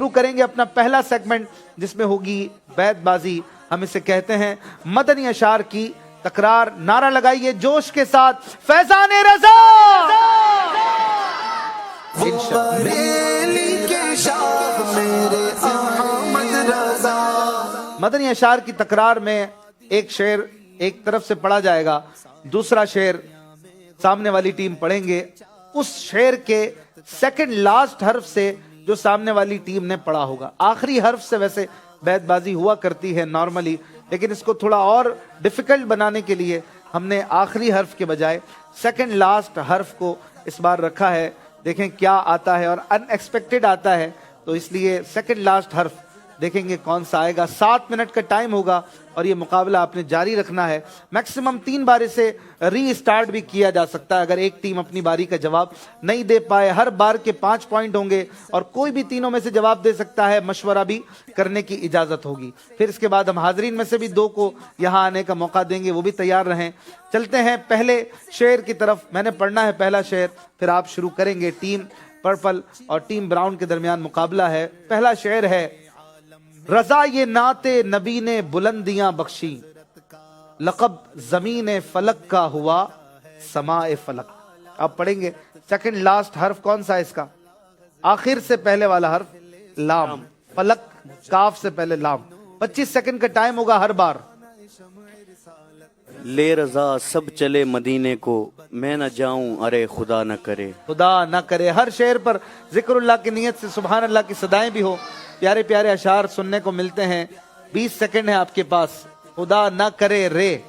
शुरू करेंगे अपना पहला सेगमेंट जिसमें होगी बैतबाजी। हम इसे कहते हैं मदनी अशार की तकरार। नारा लगाइए जोश के साथ, फैजान रजा। मदनी अशार की तकरार में एक शेर एक तरफ से पढ़ा जाएगा, दूसरा शेर सामने वाली टीम पढ़ेंगे। उस शेर के सेकंड लास्ट हर्फ से जो सामने वाली टीम ने पढ़ा होगा। आखिरी हर्फ से वैसे बैतबाजी हुआ करती है नॉर्मली, लेकिन इसको थोड़ा और डिफिकल्ट बनाने के लिए हमने आखिरी हर्फ के बजाय सेकंड लास्ट हर्फ को इस बार रखा है। देखें क्या आता है, और अनएक्सपेक्टेड आता है, तो इसलिए सेकंड लास्ट हर्फ देखेंगे कौन सा आएगा। 7 मिनट का टाइम होगा और ये मुकाबला आपने जारी रखना है। मैक्सिमम 3 बार इसे रीस्टार्ट भी किया जा सकता है अगर एक टीम अपनी बारी का जवाब नहीं दे पाए। हर बार के 5 पॉइंट होंगे और कोई भी तीनों में से जवाब दे सकता है। मशवरा भी करने की इजाजत होगी। फिर इसके बाद हम हाजरीन में से भी 2 को यहाँ आने का मौका देंगे, वो भी तैयार रहें। चलते हैं पहले शेर की तरफ। मैंने पढ़ना है पहला शेर, फिर आप शुरू करेंगे। टीम पर्पल और टीम ब्राउन के दरमियान मुकाबला है। पहला शेर है, रजा ये नाते नबी ने बुलंदियां बख्शी, लक़ब ज़मीन फलक का हुआ समाए फलक। अब पढ़ेंगे सेकंड लास्ट हर्फ कौन सा है इसका? आखिर से पहले वाला हर्फ लाम। फलक काफ से पहले लाम। 25 सेकंड का टाइम होगा हर बार। ले रजा सब चले मदीने को, मैं न जाऊं अरे खुदा न करे। खुदा न करे। हर शेर पर जिक्रुल्लाह की नियत से सुभान अल्लाह की सदाएं भी हो। प्यारे प्यारे अशार सुनने को मिलते हैं। 20 सेकंड है आपके पास। खुदा न करे रे।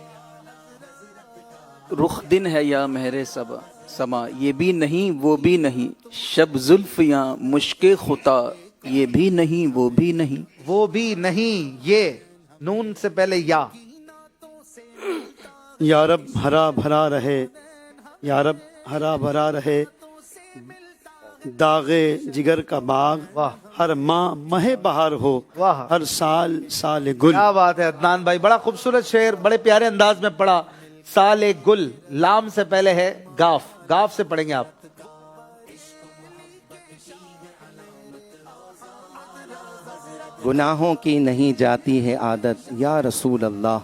रुख दिन है या महरे सबा समा, ये भी नहीं वो भी नहीं। शब जुल्फ या मुश्के खुता, ये भी नहीं वो भी नहीं। वो भी नहीं, ये नून से पहले या। या रब हरा भरा रहे, या रब हरा भरा रहे, दागे जिगर का बाग। वाह। हर माह महे बहार हो, वाह। हर साल साल गुल। क्या बात है अदनान भाई, बड़ा खूबसूरत शेर, बड़े प्यारे अंदाज में पढ़ा। साले गुल, लाम से पहले है गाफ। गाफ से पढ़ेंगे आप। गुनाहों की नहीं जाती है आदत, या रसूल अल्लाह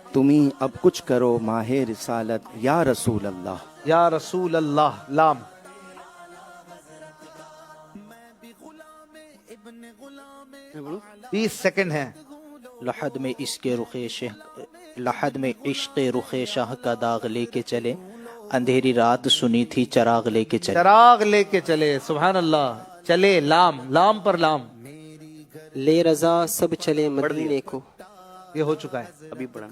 तुम्ही अब कुछ करो माहे रिसालत, या रसूल अल्लाह। या रसूल अल्लाह, लाम। बीस सेकंड है। लहद में इश्क़ रुखे शाह का दाग लेके चले, अंधेरी रात सुनी थी चराग लेके चले। चराग लेके चले, सुभान अल्लाह। चले, लाम। लाम पर लाम। ले रजा सब चले मदीने को, ये हो चुका है, अभी पढ़ा।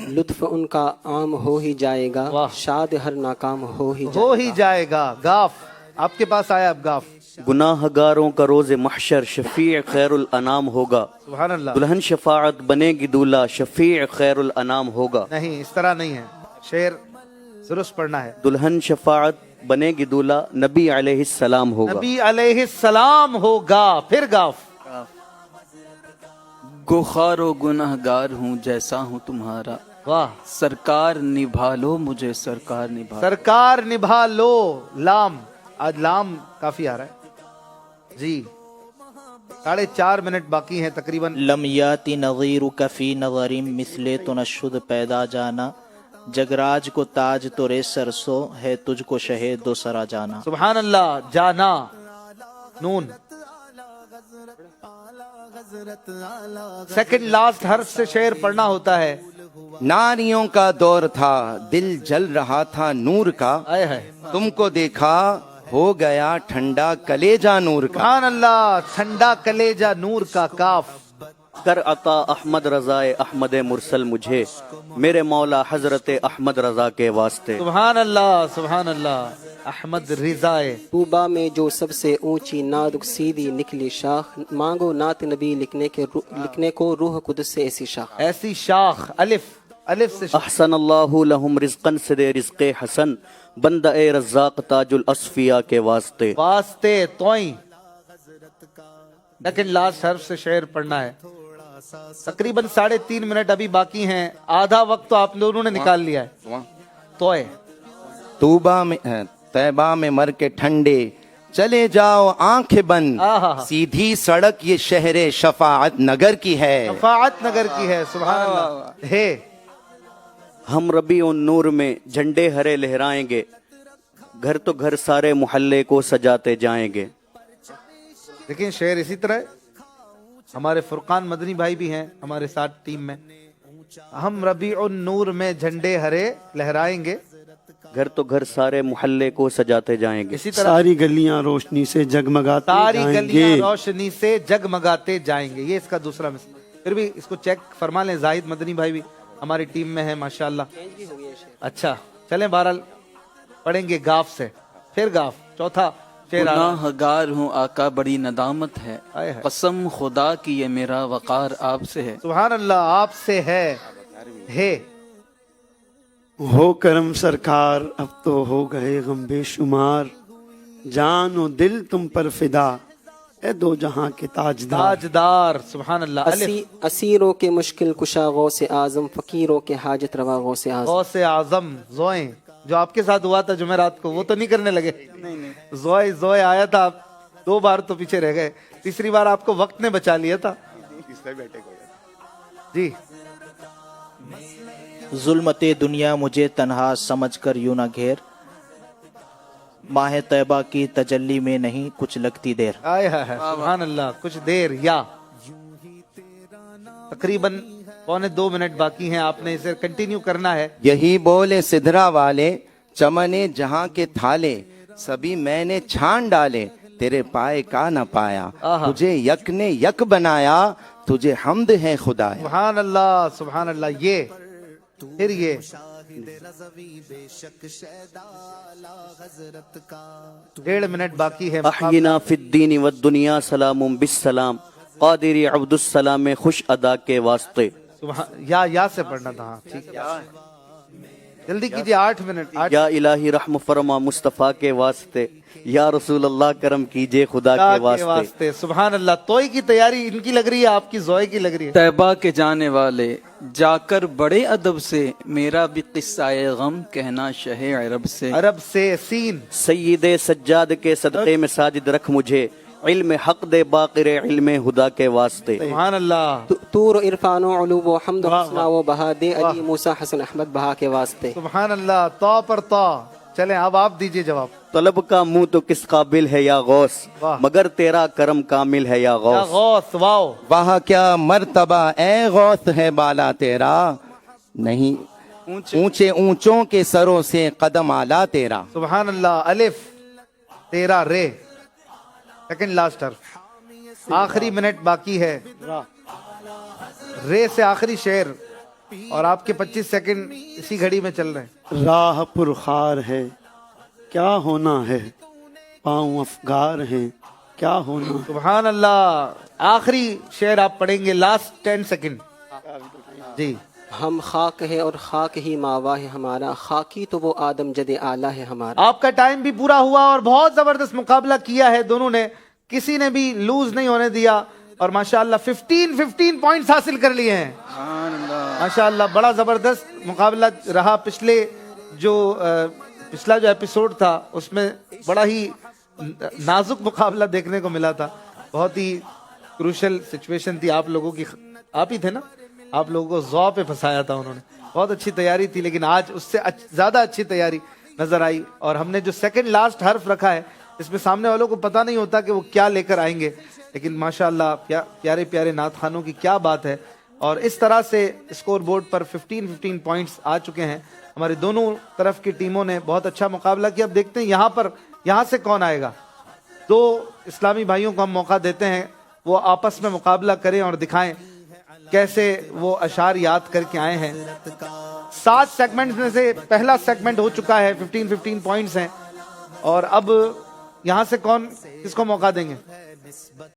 लुत्फ उनका आम हो ही जाएगा, वाह। शाद हर नाकाम हो ही जाएगा। गाफ आपके पास आया। अब गाफ। गुनाहगारों का रोज़े महशर शफीअ खैरुल अनाम होगा। सुभान अल्लाह। दुल्हन शफाअत बनेगी दूल्हा, शफीअ खैरुल अनाम होगा। नहीं, इस तरह नहीं है शेर, दुरुस्त पढ़ना है। दुल्हन शफाअत बनेगी दूल्हा, नबी अलैहिस्सलाम होगा। नबी अलैहिस्सलाम होगा। फिर गाफ। गुखारो गुनहगार हूँ जैसा हूँ तुम्हारा, वाह। सरकार निभा लो मुझे, सरकार निभा। सरकार निभा लो, लाम। आज लाम काफी आ रहा है जी। 4.5 मिनट बाकी हैं तकरीबन। लमयाती नज़ीरु कफ़ी नज़रिम मिसले तो नशुद पैदा जाना, जगराज को ताज तो रे सरसो है, तुझको शहेद दो सरा जाना। सुभान अल्लाह। जाना, नून। सेकंड लास्ट हर्फ से शेर पढ़ना होता है। नारियों का दौर था, दिल जल रहा था नूर का, आए है। तुमको देखा हो गया ठंडा कलेजा नूर का। सुभान अल्लाह। ठंडा कलेजा नूर का। काफ। कर अता अहमद रज़ाए अहमद मुरसल मुझे, मेरे मौला हजरत अहमद रजा के वास्ते। सुभान अल्लाह, सुभान अल्लाह। अहमद रिजाए। तूबा में जो सबसे ऊंची नाजुक सीधी निकली शाख, मांगो नात नबी लिखने को रूह कुदस से ऐसी शाख। ऐसी शाख। अलिफ। अलिफ से अहसन अल्लाहु लहुम रिज़क़न से दे रिज़्क़े हसन, बंदा ए रज़्ज़ाक़ ताजुल अस्फिया के वास्ते। वास्ते तोई। लेकिन लास्ट हर्फ से शेर पढ़ना है। तकरीबन 3.5 मिनट अभी बाकी हैं। आधा वक्त तो आप लोगों ने निकाल लिया है। तोय। तूबा में तैबा में मर के ठंडे, चले जाओ आंखें बंद, आहा। सीधी सड़क ये शहर शफाअत नगर की है। शफाअत नगर की है, सुभान अल्लाह है। हम रबी उन नूर में झंडे हरे लहराएंगे, घर तो घर सारे मोहल्ले को सजाते जाएंगे। लेकिन शेर इसी तरह है। हमारे फुरकान मदनी भाई भी हैं हमारे साथ टीम में। हम रबी उन नूर में झंडे हरे लहराएंगे, घर तो घर सारे मोहल्ले को सजाते जाएंगे। इसी तरह सारी गलियां रोशनी से जगमगाती सारी गलियां जाएंगे। रोशनी से जगमगाते जाएंगे। ये इसका दूसरा मिसल। फिर भी इसको चेक फरमा लें, जाहिद मदनी भाई भी हमारी टीम में है माशाल्लाह। अच्छा चलें, बहरहाल पढ़ेंगे गाफ से, फिर गाफ चौथा शेर आ रहा है। गुनाहगार हूँ आका बड़ी नदामत है, आए है। कसम खुदा की ये मेरा वकार आपसे है। सुभान अल्लाह, आपसे है। हो करम सरकार अब तो हो गए गम बेशुमार, जान और दिल तुम पर फिदा ए दो जहां के ताजदार। ताजदार, सुभान अल्लाह। अलिफ असीरों के मुश्किल कुशा गौसे आजम, फकीरों के हाजत रवा गौसे आजम। गौसे आजम जोए, जो आपके साथ हुआ था जुमेरात को, वो तो नहीं करने लगे। नहीं। जोए आया था, 2 बार तो पीछे रह गए, तीसरी बार आपको वक्त ने बचा लिया था जी। जुल्मते दुनिया मुझे तन्हा समझ कर यूं न घेर, माह तैबा की तजल्ली में नहीं कुछ लगती देर। आया है, सुभान अल्लाह। कुछ देर या तकरीबन 1.25 मिनट बाकी हैं, आपने इसे कंटिन्यू करना है। यही बोले सिधरा वाले, चमने जहां के थाले, सभी मैंने छान डाले, तेरे पाए का न पाया, आहा। तुझे यक ने यक बनाया, तुझे हमद है खुदाया। सुभान अल्लाह, सुभान अल्लाह। ये फिर ये 1.5 मिनट बाकी है। अहयिना फिद्दीन व दुनिया सलामुम बिस्सलाम, कादिरी अब्दुस्सलाम खुश अदा के वास्ते। सुभान, या से पढ़ना था। हाँ, ठीक है, जल्दी कीजिए। 8 मिनट। या इलाही रहम फरमा मुस्तफ़ा के वास्ते, या रसूल अल्लाह करम कीजिए खुदा के वास्ते। सुभान अल्लाह। तोय की तैयारी इनकी लग रही है, आपकी जोए की लग रही है। तैबा के जाने वाले जाकर बड़े अदब से, मेरा भी किस्सा-ए गम कहना शहे अरब से। अरब से सीन। सय्यदे सज्जाद के सदक़े में साजिद रख मुझे, इल्म हक दे बाक़िर इल्म हुदा के वास्ते। सुभान अल्लाह। तूर इरफानो उलू व हम्द व हसना व बहा दे, अली मूसा हसन अहमद बहा के वास्ते। सुभान अल्लाह। तौ पर तौ। चलें, अब आप दीजिए जवाब। तलब का मुंह तो किस काबिल है या गौस, वाह। मगर तेरा करम कामिल है या या गौस। गौस, वाओ। वाह क्या मर्तबा ए गौस है बाला तेरा, नहीं ऊंचे ऊंचों के सरों से कदम आला तेरा। सुभान अल्लाह। अलिफ तेरा रे, सेकंड लास्ट हर्फ। आखिरी मिनट बाकी है। रे से आखिरी शेर, और आपके 25 सेकंड इसी घड़ी में चल रहे हैं। राह पुरखार है क्या होना है, पाँव अफगार हैं क्या होना। सुभान अल्लाह। आखिरी शेर आप पढ़ेंगे, लास्ट 10 सेकंड जी। हम खाक है और खाक ही मावा है हमारा, खाकी तो वो आदम जदे आला है हमारा। आपका टाइम भी पूरा हुआ और बहुत जबरदस्त मुकाबला किया है दोनों ने, किसी ने भी लूज नहीं होने दिया, और माशाअल्लाह 15 पॉइंट्स हासिल कर लिए हैं। माशाअल्लाह, बड़ा जबरदस्त मुकाबला रहा। पिछला जो एपिसोड था उसमें बड़ा ही नाजुक मुकाबला देखने को मिला था। बहुत ही क्रूशल सिचुएशन थी आप लोगों की। आप ही थे ना, आप लोगों को ज़ौ पे फंसाया था उन्होंने। बहुत अच्छी तैयारी थी, लेकिन आज उससे ज्यादा अच्छी तैयारी नजर आई। और हमने जो सेकंड लास्ट हर्फ रखा है, इसमें सामने वालों को पता नहीं होता कि वो क्या लेकर आएंगे, लेकिन माशाअल्लाह प्यारे प्यारे नात खानों की क्या बात है। और इस तरह से स्कोर बोर्ड पर 15 पॉइंट्स आ चुके हैं। हमारे दोनों तरफ की टीमों ने बहुत अच्छा मुकाबला किया। अब देखते हैं यहाँ से कौन आएगा। 2 इस्लामी भाइयों को हम मौका देते हैं, वो आपस में मुकाबला करें और दिखाएं कैसे वो अशार याद करके आए हैं। 7 सेगमेंट्स में से पहला सेगमेंट हो चुका है, 15 पॉइंट्स हैं। और अब यहाँ से किसको मौका देंगे?